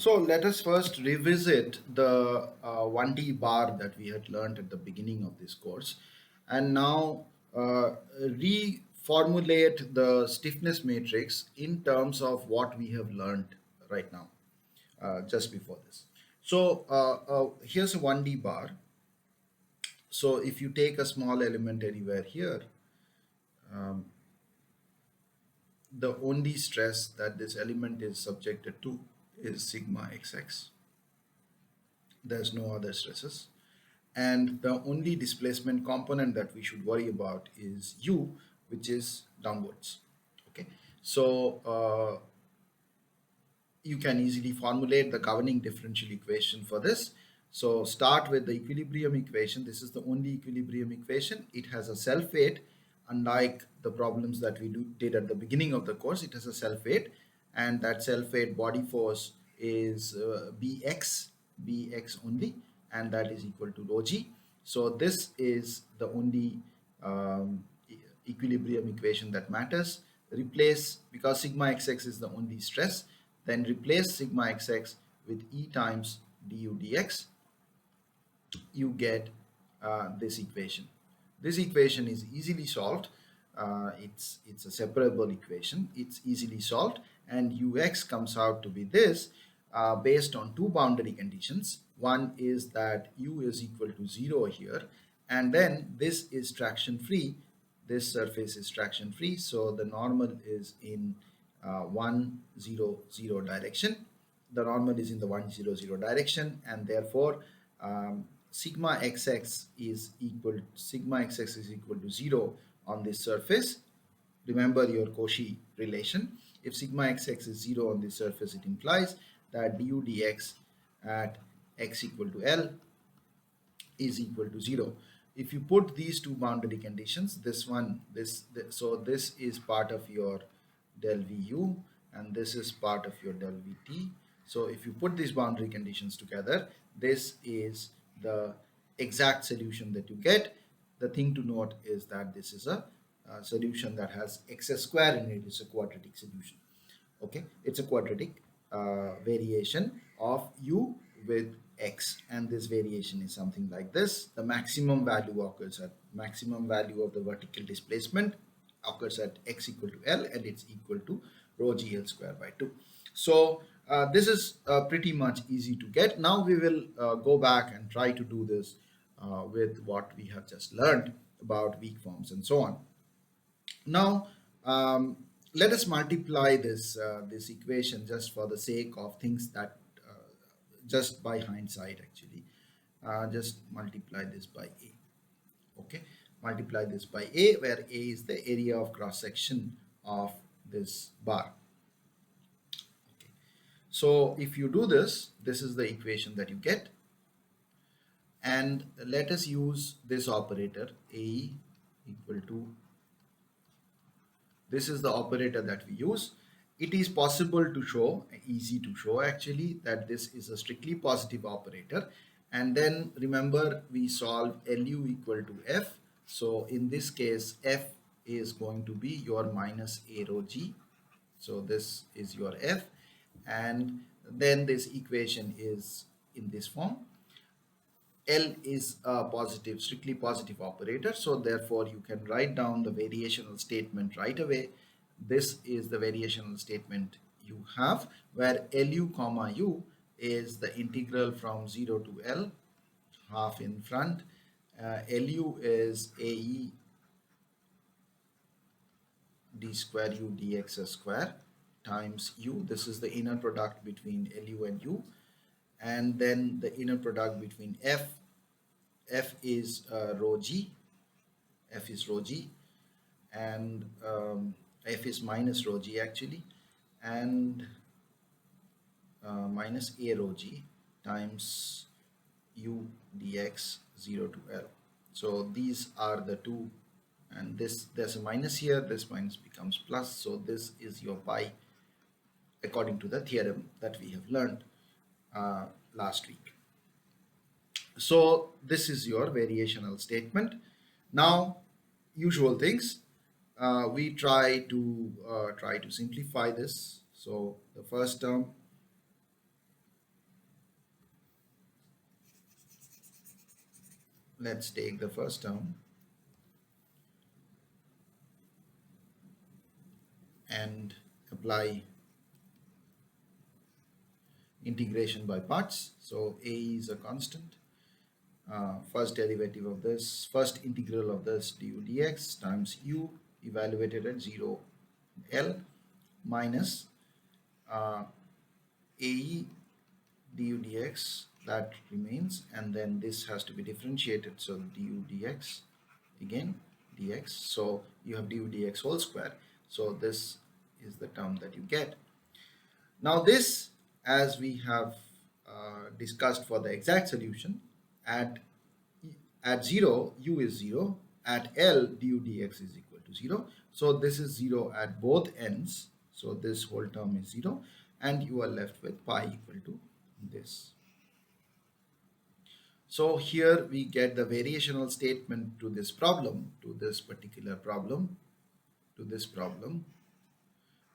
So let us first revisit the 1D bar that we had learned at the beginning of this course, and now reformulate the stiffness matrix in terms of what we have learned right now, just before this. So here's a 1D bar. So if you take a small element anywhere here, um, the only stress that this element is subjected to is sigma xx. There's no other stresses. And the only displacement component that we should worry about is u, which is downwards. Okay, so you can easily formulate the governing differential equation for this. So start with the equilibrium equation. This is the only equilibrium equation. It has a self-weight. Unlike the problems that we did at the beginning of the course, it has a self-weight, and that self-weight body force is bx only, and that is equal to rho g. So this is the only equilibrium equation that matters. Replace, because sigma xx is the only stress, then replace sigma xx with E times du dx. You get this equation. This equation is easily solved. It's a separable equation. It's easily solved, and ux comes out to be this based on two boundary conditions. One is that u is equal to 0 here, and then this is traction free. This surface is traction free, so the normal is in 1 0 0 direction. The normal is in the 1 0 0 direction, and therefore sigma xx is equal to 0 on this surface. Remember your Cauchy relation. If sigma xx is 0 on this surface, it implies that du dx at x equal to L is equal to 0. If you put these two boundary conditions, so this is part of your del vu and this is part of your del vt. So if you put these boundary conditions together, this is the exact solution that you get. The thing to note is that this is a solution that has x square in it. It's a quadratic solution. Okay, it's a quadratic variation of u with x, and this variation is something like this. The maximum value of the vertical displacement occurs at x equal to L, and it's equal to rho gl square by 2. So this is pretty much easy to get. Now we will go back and try to do this with what we have just learned about weak forms and so on. Now let us multiply this equation just for the sake of things that just by hindsight actually. Just multiply this by a. Okay, multiply this by a, where a is the area of cross section of this bar. Okay, so if you do this, this is the equation that you get, and let us use this operator a equal to, this is the operator that we use. It is possible to show, easy to show actually, that this is a strictly positive operator. And then remember, we solve LU equal to F. So in this case, F is going to be your minus A rho G. So this is your F. And then this equation is in this form. L is a positive, strictly positive operator. So therefore you can write down the variational statement right away. This is the variational statement you have, where LU comma U is the integral from 0 to L, half in front. LU is AE d square U dx square times U. This is the inner product between LU and U. And then the inner product between F is rho G, F is rho G, and F is minus rho G actually, and minus A rho G times U dx 0 to L. So these are the two, and there's a minus here, this minus becomes plus, so this is your pi according to the theorem that we have learned last week. So this is your variational statement. Now, usual things, we try to simplify this. So the first term let's take the first term and apply integration by parts. So a is a constant. First derivative of this, first integral of this du dx times u evaluated at 0 L minus ae du dx, that remains, and then this has to be differentiated, so du dx again dx, so you have du dx whole square, so this is the term that you get. Now this, as we have discussed for the exact solution, at 0 u is 0, at L du dx is equal to 0, so this is 0 at both ends, so this whole term is 0, and you are left with pi equal to this. So here we get the variational statement to this problem, to this particular problem, to this problem.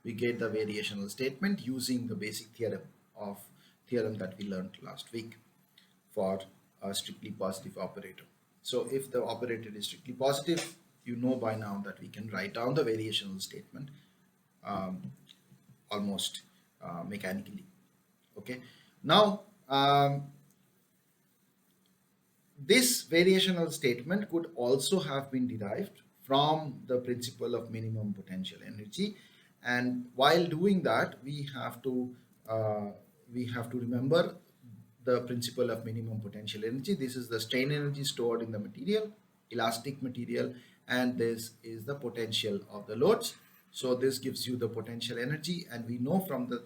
We get the variational statement using the basic theorem that we learned last week for a strictly positive operator. So if the operator is strictly positive, you know by now that we can write down the variational statement almost mechanically. Okay. Now, this variational statement could also have been derived from the principle of minimum potential energy, and while doing that we have to remember the principle of minimum potential energy. This is the strain energy stored in the material, elastic material, and this is the potential of the loads. So this gives you the potential energy, and we know from the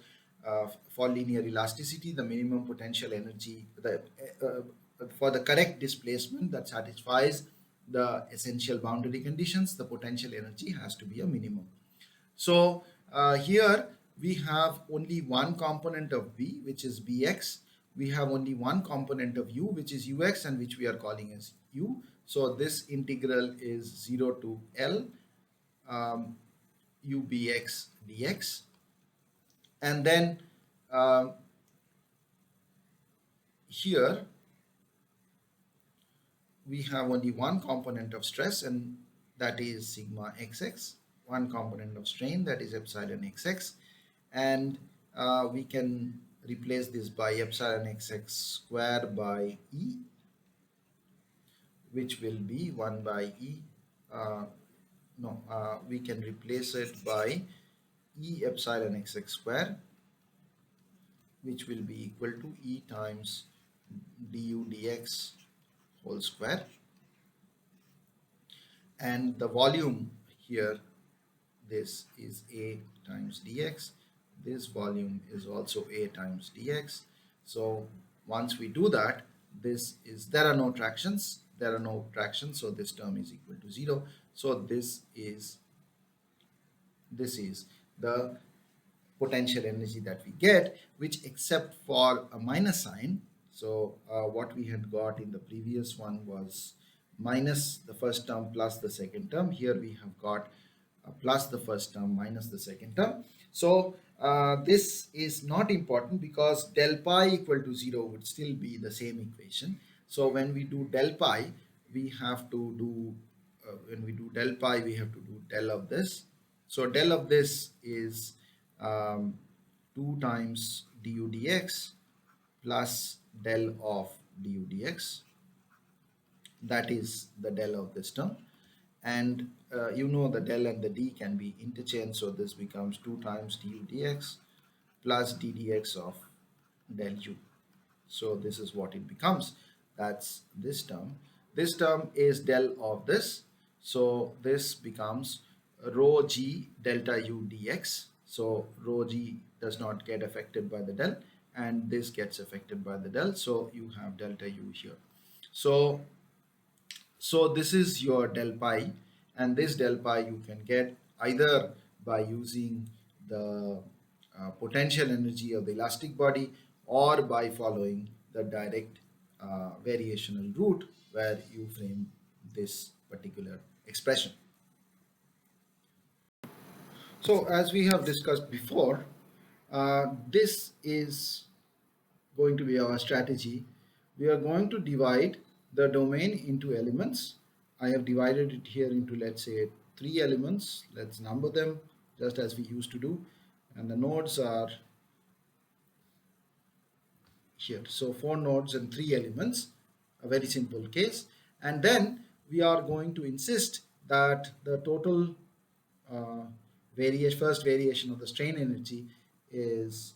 for linear elasticity, the minimum potential energy, for the correct displacement that satisfies the essential boundary conditions, the potential energy has to be a minimum. So here we have only one component of B, which is Bx. We have only one component of U, which is Ux, and which we are calling as U. So this integral is 0 to L Ubx dx. And then here we have only one component of stress, and that is sigma xx, one component of strain, that is epsilon xx, and we can replace this by epsilon xx square by E, which will be 1 by E. We can replace it by E epsilon xx square, which will be equal to E times du dx whole square, and the volume here, this is A times dx, this volume is also A times dx. So once we do that, there are no tractions, so this term is equal to 0. So this is the potential energy that we get, which except for a minus sign. So what we had got in the previous one was minus the first term plus the second term. Here we have got plus the first term minus the second term. So this is not important because del pi equal to 0 would still be the same equation. So when we do del pi, we have to do del of this. So del of this is 2 times du dx plus del of du dx. That is the del of this term, and you know the del and the d can be interchanged, so this becomes 2 times du dx plus d dx of del u. So this is what it becomes. That's this term. This term is del of this, so this becomes rho g delta u dx. So rho g does not get affected by the del, and this gets affected by the del, so you have delta u here. So this is your del pi, and this del pi you can get either by using the potential energy of the elastic body, or by following the direct variational route where you frame this particular expression. So as we have discussed before, this is going to be our strategy. We are going to divide the domain into elements. I have divided it here into, let's say, 3 elements. Let's number them just as we used to do. And the nodes are here. So 4 nodes and 3 elements, a very simple case. And then we are going to insist that the total first variation of the strain energy is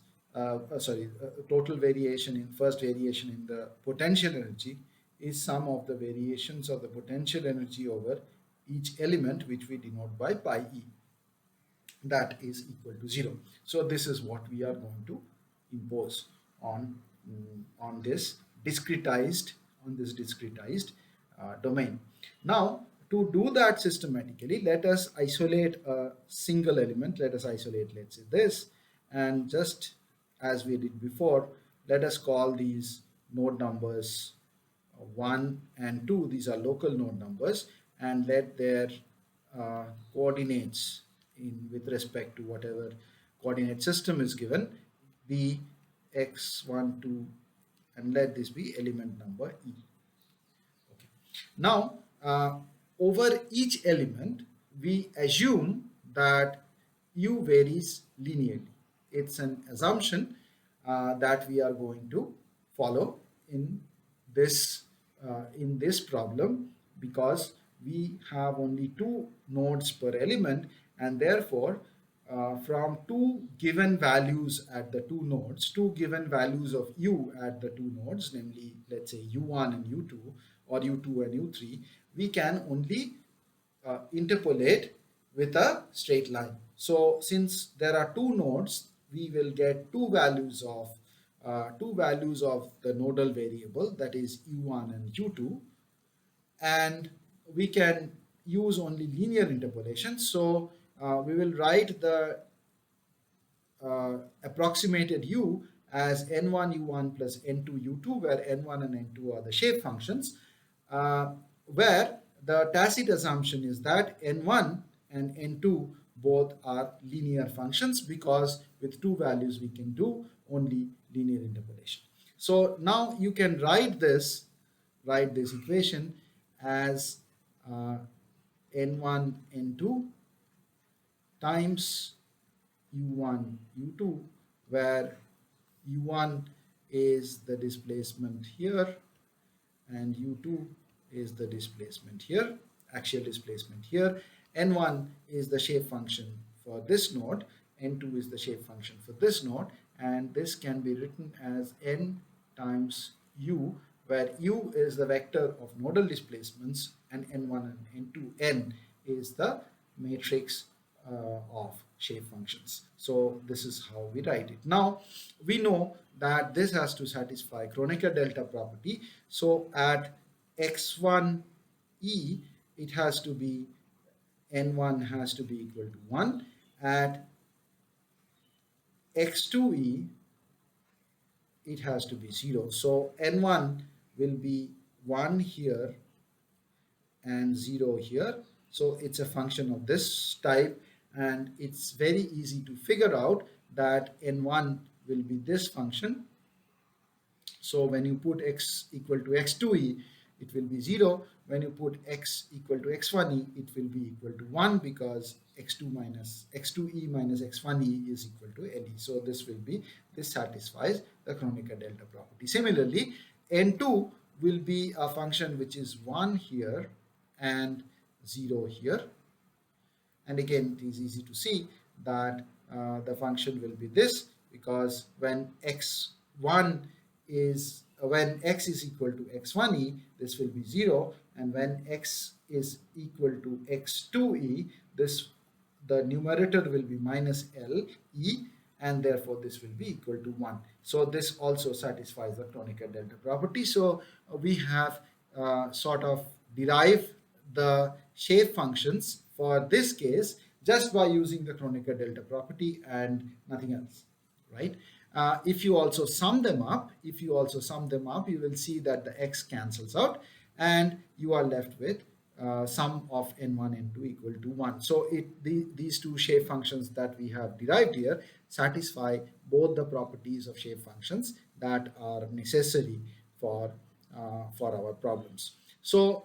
total variation in first variation in the potential energy is sum of the variations of the potential energy over each element, which we denote by pi e, that is equal to 0. So this is what we are going to impose on on this discretized domain. Now, to do that systematically, let us isolate a single element. Let us isolate, let's say, this, and just as we did before, let us call these node numbers 1 and 2. These are local node numbers, and let their coordinates in with respect to whatever coordinate system is given be x1, 2, and let this be element number e. Okay. Now, over each element, we assume that u varies linearly. It's an assumption that we are going to follow this in this problem, because we have only 2 nodes per element, and therefore from 2 given values at the 2 nodes, 2 given values of u at the 2 nodes, namely, let's say, u1 and u2, or u2 and u3, we can only interpolate with a straight line. So since there are 2 nodes, we will get two values of the nodal variable, that is u1 and u2, and we can use only linear interpolation. So we will write the approximated u as n1 u1 plus n2 u2, where n1 and n2 are the shape functions, where the tacit assumption is that n1 and n2 both are linear functions, because with 2 values we can do only linear interpolation. So now you can write this equation as n1 n2 times u1 u2, where u1 is the displacement here and u2 is the displacement here, axial displacement here. N1 is the shape function for this node, N2 is the shape function for this node, and this can be written as n times u, where u is the vector of nodal displacements and n1 and n2, n is the matrix of shape functions. So this is how we write it. Now we know that this has to satisfy Kronecker delta property. So at x1e, it has to be n1 has to be equal to 1. At x2e, it has to be 0. So n1 will be 1 here and 0 here. So it's a function of this type, and it's very easy to figure out that n1 will be this function. So when you put x equal to x2e, it will be 0. When you put x equal to x1e, it will be equal to 1, because x2e minus x1e is equal to le. So this satisfies the Kronecker delta property. Similarly, n2 will be a function which is 1 here and 0 here. And again, it is easy to see that the function will be this, because when x is equal to x1e, this will be 0, and when x is equal to x2e, the numerator will be minus le, and therefore this will be equal to 1. So this also satisfies the Kronecker delta property. So we have sort of derived the shape functions for this case just by using the Kronecker delta property and nothing else, right? If you also sum them up, you will see that the x cancels out, and you are left with sum of n1 and n2 equal to 1. So these two shape functions that we have derived here satisfy both the properties of shape functions that are necessary for for our problems. So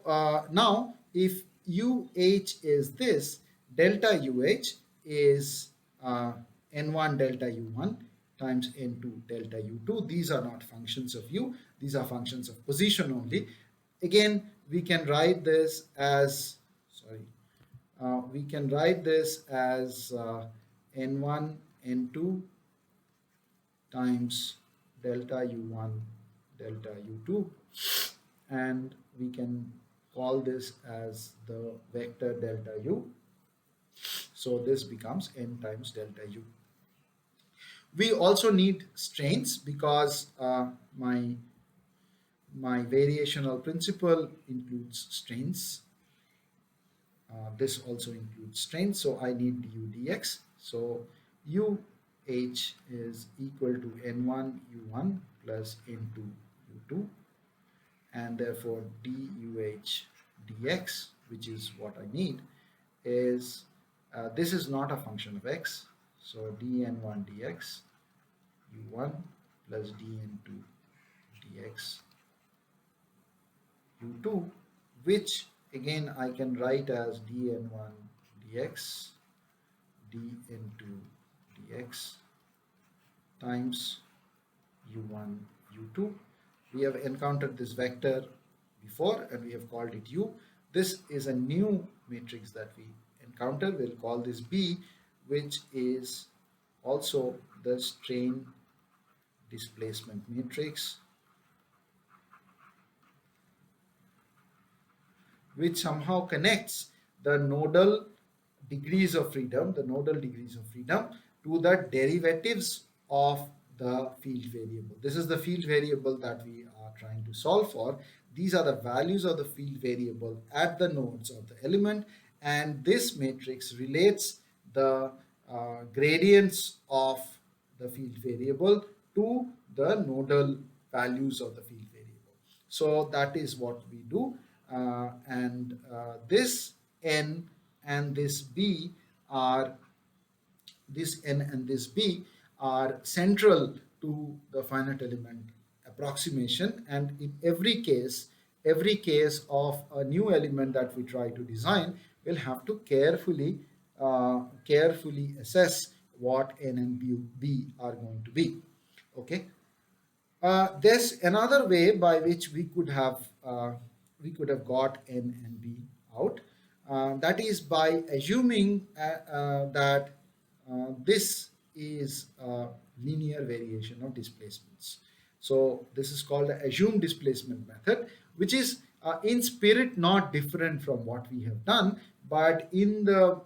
now if UH is this, delta UH is N1 delta U1 times N2 delta U2. These are not functions of U, these are functions of position only. Again, we can write this as, sorry, we can write this as N1 N2 times delta U1 delta U2, and we can call this as the vector delta U. So this becomes N times delta U. We also need strains because my variational principle includes strains. This also includes strains, so I need du dx. So UH is equal to N1 U1 plus N2 U2, and therefore duh dx, which is what I need, is this is not a function of x, so dn1 dx u1 plus dn2 dx u2, which again I can write as dn1 dx dn2 dx times u1 u2. We have encountered this vector before and we have called it u. This is a new matrix that we encounter. We'll call this B, which is also the strain displacement matrix, which somehow connects the nodal degrees of freedom, to the derivatives of the field variable. This is the field variable that we are trying to solve for. These are the values of the field variable at the nodes of the element, and this matrix relates the gradients of the field variable to the nodal values of the field variable. So that is what we do, and this n and this b are this n and this b are central to the finite element approximation, and in every case of a new element that we try to design, we'll have to carefully assess what n and b are going to be. Okay. There's another way by which we could have got n and b out. That is by assuming that this is a linear variation of displacements. So this is called the assumed displacement method, which is in spirit not different from what we have done, but in the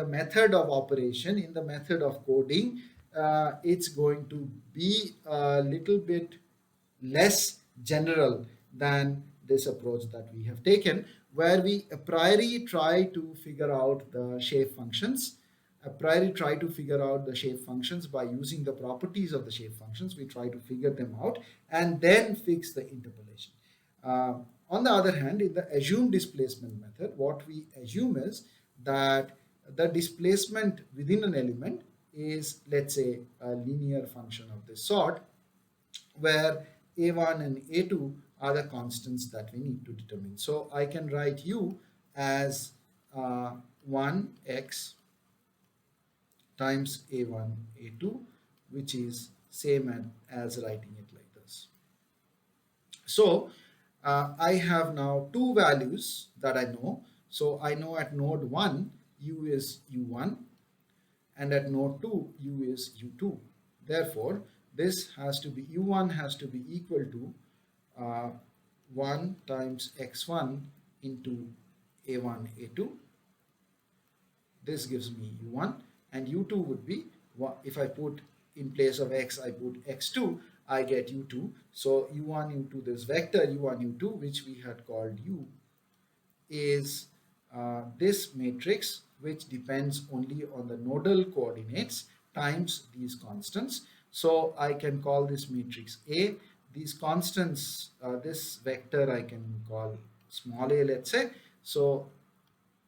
method of operation, in the method of coding, it's going to be a little bit less general than this approach that we have taken, where we a priori try to figure out the shape functions. By using the properties of the shape functions. We try to figure them out and then fix the interpolation. On the other hand, in the assumed displacement method, what we assume is that the displacement within an element is, let's say, a linear function of this sort, where a1 and a2 are the constants that we need to determine. So I can write u as 1x times a1 a2, which is same as writing it like this. So I have now two values that I know. So I know at node 1 u is u1, and at node 2 u is u2. Therefore this has to be, u1 has to be equal to 1 times x1 into a1 a2. This gives me u1, and u2 would be, if I put in place of x, I put x2, I get u2. So u1 into this vector u1 u2, which we had called u, is this matrix, which depends only on the nodal coordinates times these constants. So I can call this matrix A. These constants, this vector I can call small a, let's say. So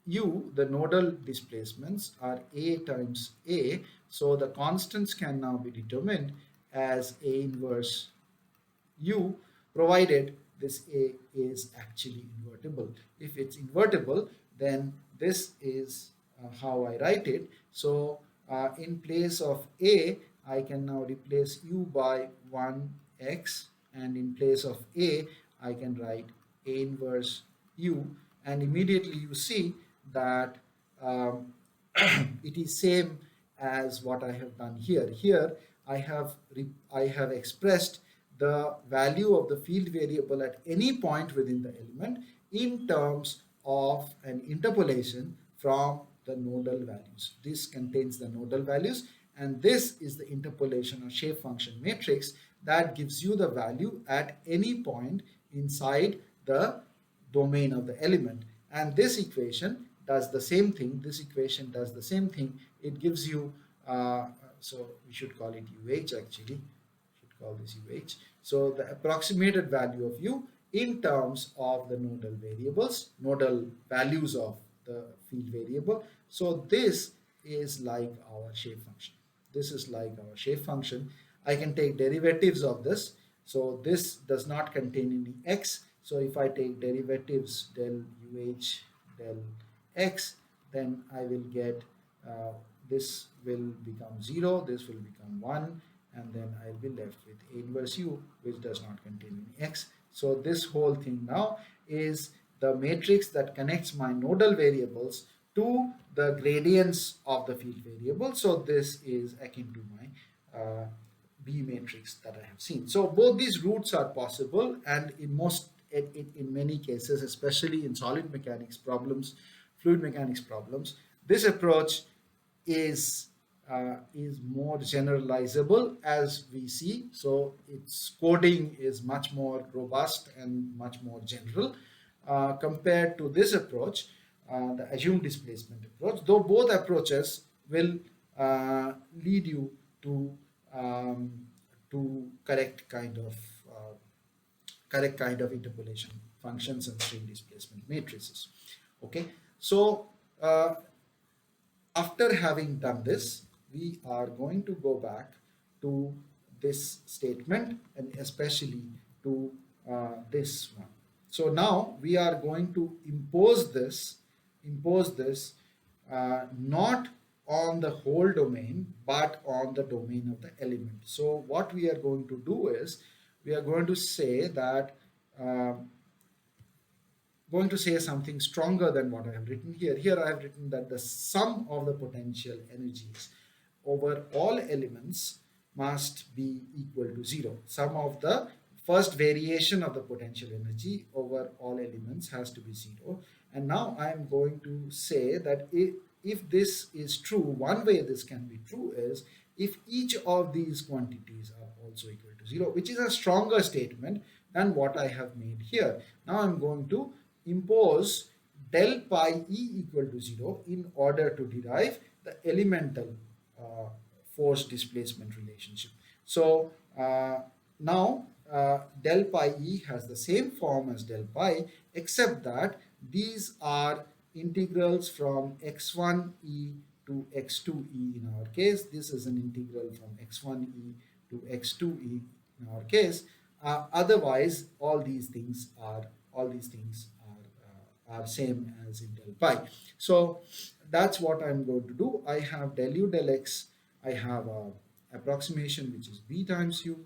u, the nodal displacements, are a times a. So the constants can now be determined as a inverse u, provided this A is actually invertible. If it's invertible, then this is how I write it. So in place of A, I can now replace U by 1x, and in place of A, I can write A inverse U, and immediately you see that um, it is same as what I have done here. Here I have expressed the value of the field variable at any point within the element in terms of an interpolation from the nodal values. This contains the nodal values, and this is the interpolation or shape function matrix that gives you the value at any point inside the domain of the element. And this equation does the same thing. This equation does the same thing. It gives you, so we should call it UH actually, should call this UH. So the approximated value of U in terms of the nodal variables, nodal values of the field variable. So this is like our shape function. This is like our shape function. I can take derivatives of this. So this does not contain any x. So if I take derivatives del UH del x, then I will get this will become 0, this will become 1, and then I'll be left with A inverse U, which does not contain any x. So this whole thing now is the matrix that connects my nodal variables to the gradients of the field variable. So this is akin to my B matrix that I have seen. So both these routes are possible, and in many cases, especially in solid mechanics problems, fluid mechanics problems, this approach is more generalizable, as we see. So its coding is much more robust and much more general compared to this approach, the assumed displacement approach, though both approaches will lead you um, to correct kind of interpolation functions and string displacement matrices. Okay, so after having done this, we are going to go back to this statement, and especially to this one. So now we are going to impose this not on the whole domain, but on the domain of the element. So what we are going to do is, we are going to say that going to say something stronger than what I have written here. Here I have written that the sum of the potential energies over all elements must be equal to 0. Sum of the first variation of the potential energy over all elements has to be 0. And now I am going to say that if this is true, one way this can be true is if each of these quantities are also equal to 0, which is a stronger statement than what I have made here. Now I'm going to impose del pi E equal to 0 in order to derive the elemental force displacement relationship. So now del pi E has the same form as del pi, except that these are integrals from x1e to x2e in our case. This is an integral from x1e to x2e in our case. Otherwise, all these things are same as in del pi. So that's what I'm going to do. I have del u del x. I have a approximation which is b times u.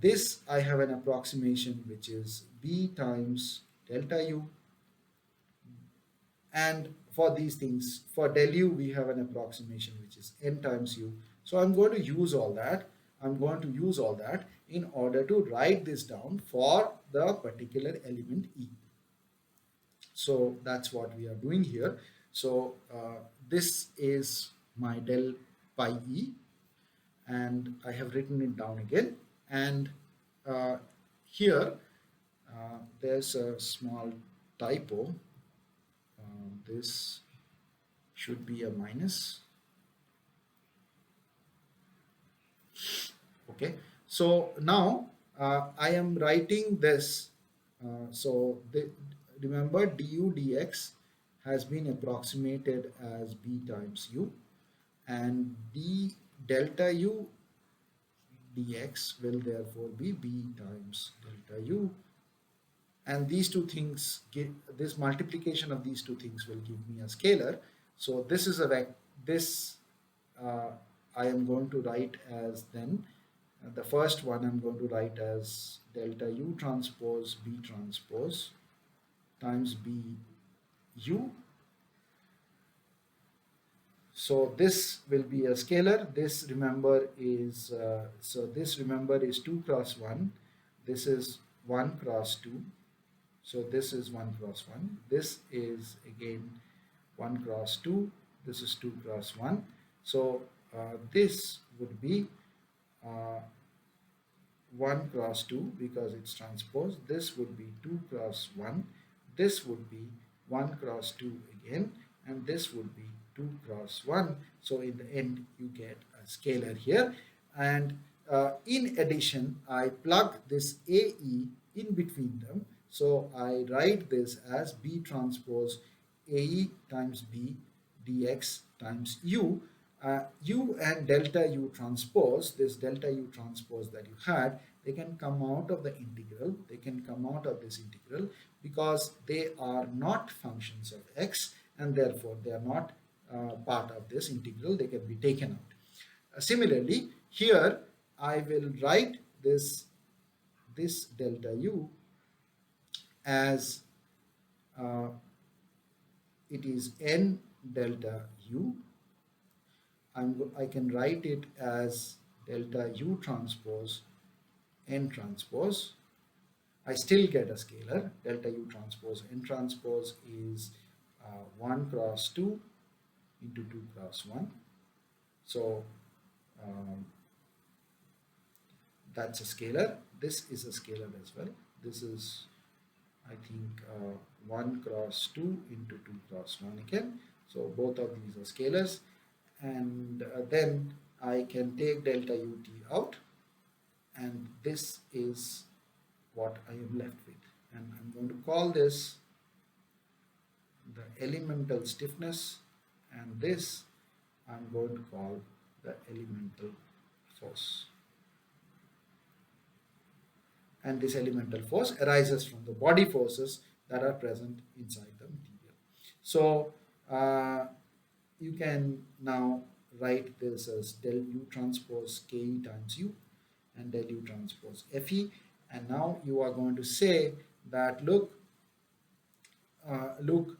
This I have an approximation which is b times delta u. And for these things, for del u, we have an approximation which is n times u. So I'm going to use all that. I'm going to use all that in order to write this down for the particular element E. So that's what we are doing here. So this is my del pi E, and I have written it down again. And here there's a small typo. This should be a minus. Okay, so now I am writing this. Remember, du dx has been approximated as b times u, and d delta u dx will therefore be b times delta u and these two things give, this multiplication of these two things will give me a scalar. So this is a this uh, I am going to write as then the first one I'm going to write as delta U transpose B transpose times B U. So this will be a scalar. This remember is this remember is 2 cross 1. This is 1 cross 2. So this is 1 cross 1. This is again 1 cross 2. This is 2 cross 1. So this would be uh, 1 cross 2 because it's transpose. This would be 2 cross 1. This would be 1 cross 2 again, and this would be 2 cross 1. So in the end you get a scalar here, and in addition I plug this AE in between them. So I write this as B transpose AE times B dx times U. U and delta U transpose, this delta U transpose that you had, they can come out of the integral, they can come out of this integral because they are not functions of x, and therefore they are not part of this integral, they can be taken out. Similarly, here I will write this delta U as uh, it is n delta U. I can write it as delta U transpose n transpose. I still get a scalar. Delta U transpose n transpose is 1 cross 2 into 2 cross 1. So um, that's a scalar. This is a scalar as well. This is, I think, 1 cross 2 into 2 cross 1 again. So both of these are scalars. And then I can take delta ut out, and this is what I am left with, and I'm going to call this the elemental stiffness, and this I'm going to call the elemental force. And this elemental force arises from the body forces that are present inside the material. So you can now write this as del U transpose Ke times U and del U transpose Fe, and now you are going to say that look, look,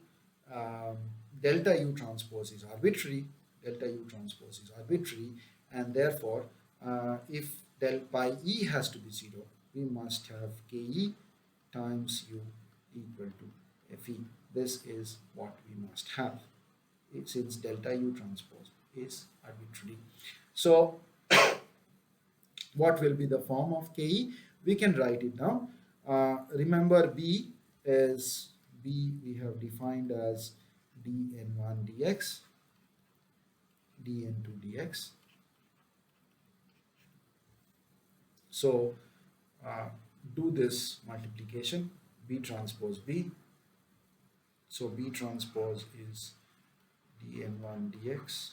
delta U transpose is arbitrary, delta U transpose is arbitrary, and therefore if del pi E has to be 0, we must have Ke times U equal to Fe. This is what we must have, since delta U transpose is arbitrary. So what will be the form of Ke? We can write it down. Remember B we have defined as dn1 dx, dn2 dx. So do this multiplication, B transpose B. So B transpose is dn1 dx,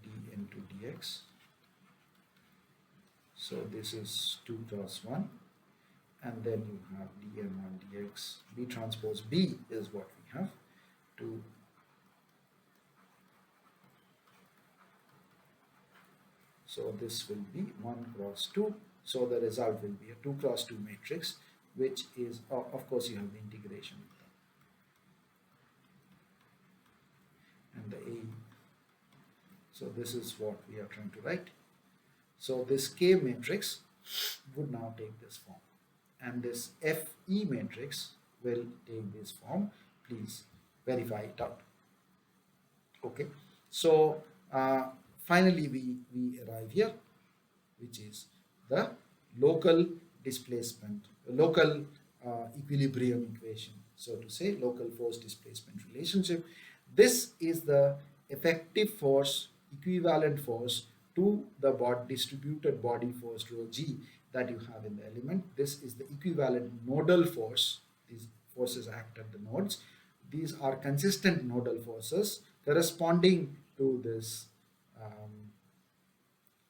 dn2 dx. So this is 2 cross 1, and then you have dn1 dx. B transpose B is what we have, 2. So this will be 1 cross 2. So the result will be a 2 cross 2 matrix, which is, of course, you have the integration and the A. So this is what we are trying to write. So this K matrix would now take this form, and this FE matrix will take this form. Please verify it out. Okay. So finally we arrive here, which is the local displacement, local equilibrium equation, so to say, local force displacement relationship. This is the effective force, equivalent force to the distributed body force rho g that you have in the element. This is the equivalent nodal force. These forces act at the nodes. These are consistent nodal forces corresponding to this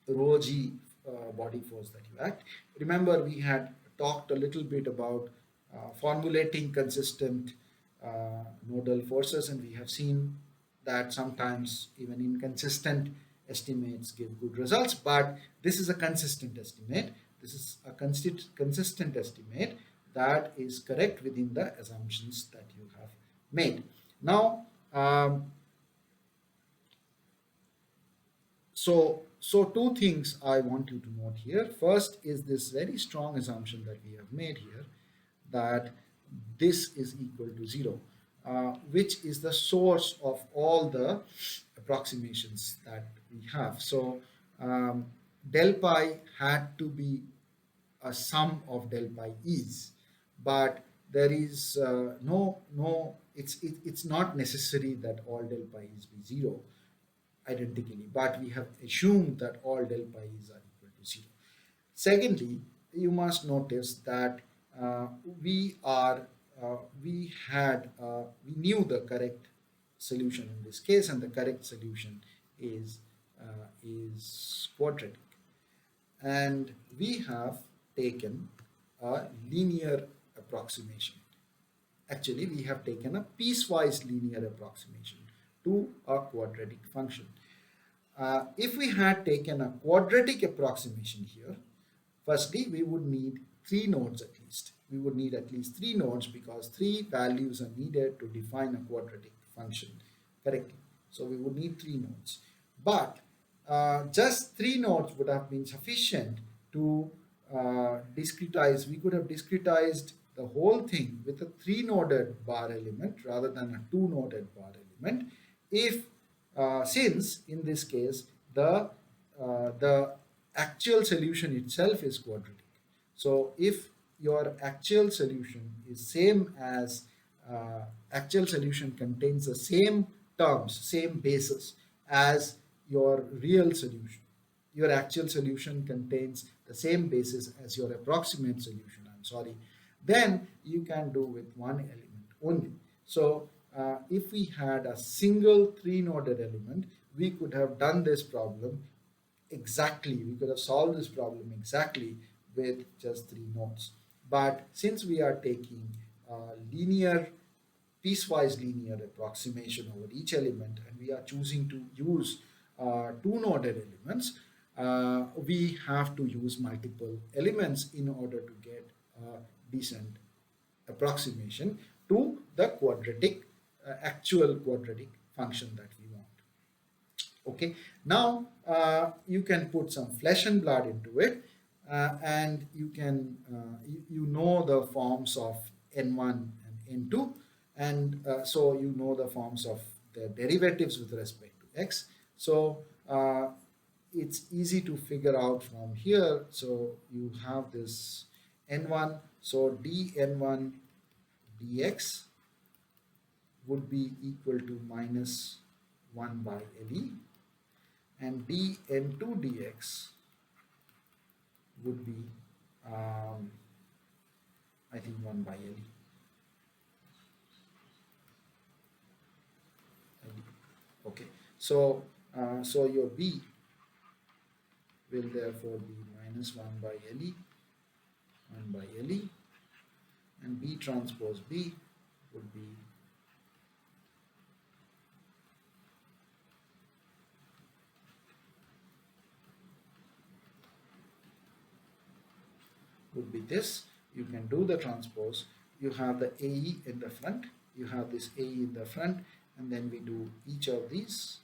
rho g body force that you act. Remember, we had talked a little bit about formulating consistent nodal forces, and we have seen that sometimes even inconsistent estimates give good results, but this is a consistent estimate. This is a consistent estimate that is correct within the assumptions that you have made. Now, so two things I want you to note here. First is this very strong assumption that we have made here, that this is equal to 0, which is the source of all the approximations that we have. So del pi had to be a sum of del pi e's, but there is it's not necessary that all del pi e's be 0 identically, but we have assumed that all del pi e's are equal to 0. Secondly, you must notice that we are we knew the correct solution in this case, and the correct solution is quadratic, and we have taken a linear approximation. Actually, we have taken a piecewise linear approximation to a quadratic function. If we had taken a quadratic approximation here, firstly, we would need 3 nodes at least. We would need at least 3 nodes because 3 values are needed to define a quadratic function correctly. So we would need 3 nodes. But just 3 nodes would have been sufficient to discretize. We could have discretized the whole thing with a 3-noded bar element rather than a 2-noded bar element if since in this case the actual solution itself is quadratic. So if your actual solution is same as actual solution contains the same terms, same basis as your real solution, your actual solution contains the same basis as your approximate solution, I'm sorry, then you can do with one element only. So if we had a single 3-noded element, we could have done this problem exactly. We could have solved this problem exactly with just 3 nodes. But since we are taking linear, piecewise linear approximation over each element, and we are choosing to use 2-noded elements, we have to use multiple elements in order to get a decent approximation to the quadratic actual quadratic function that we want. Okay, now you can put some flesh and blood into it, and you can you know the forms of n1 and n2, and so you know the forms of the derivatives with respect to x. So it's easy to figure out from here. So you have this n1, so dn1 dx would be equal to minus 1 by LE, and dn2 dx would be I think 1 by LE. Okay, so so your B will therefore be minus 1 by LE, 1 by LE, and B transpose B would be this. You can do the transpose. You have the AE in the front, you have this AE in the front, and then we do each of these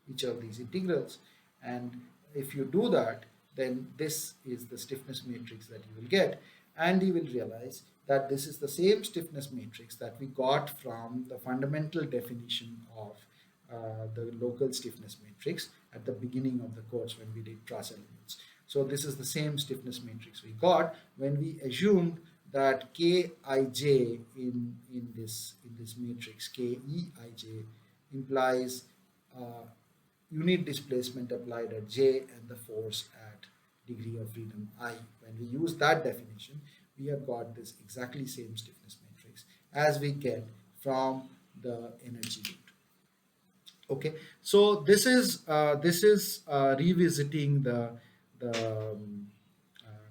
integrals, and if you do that, then this is the stiffness matrix that you will get, and you will realize that this is the same stiffness matrix that we got from the fundamental definition of the local stiffness matrix at the beginning of the course when we did truss elements. So this is the same stiffness matrix we got when we assumed that Kij in this matrix, Keij implies unit displacement applied at J and the force at degree of freedom I. When we use that definition, we have got this exactly same stiffness matrix as we get from the energy root. Okay, so this is revisiting the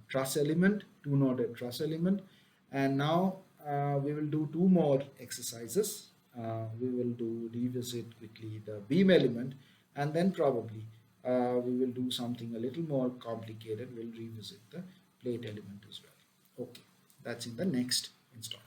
truss element, 2-noded truss element, And now we will do two more exercises. We will do revisit quickly the beam element, and then probably we will do something a little more complicated. We'll revisit the plate element as well. Okay, that's in the next installment.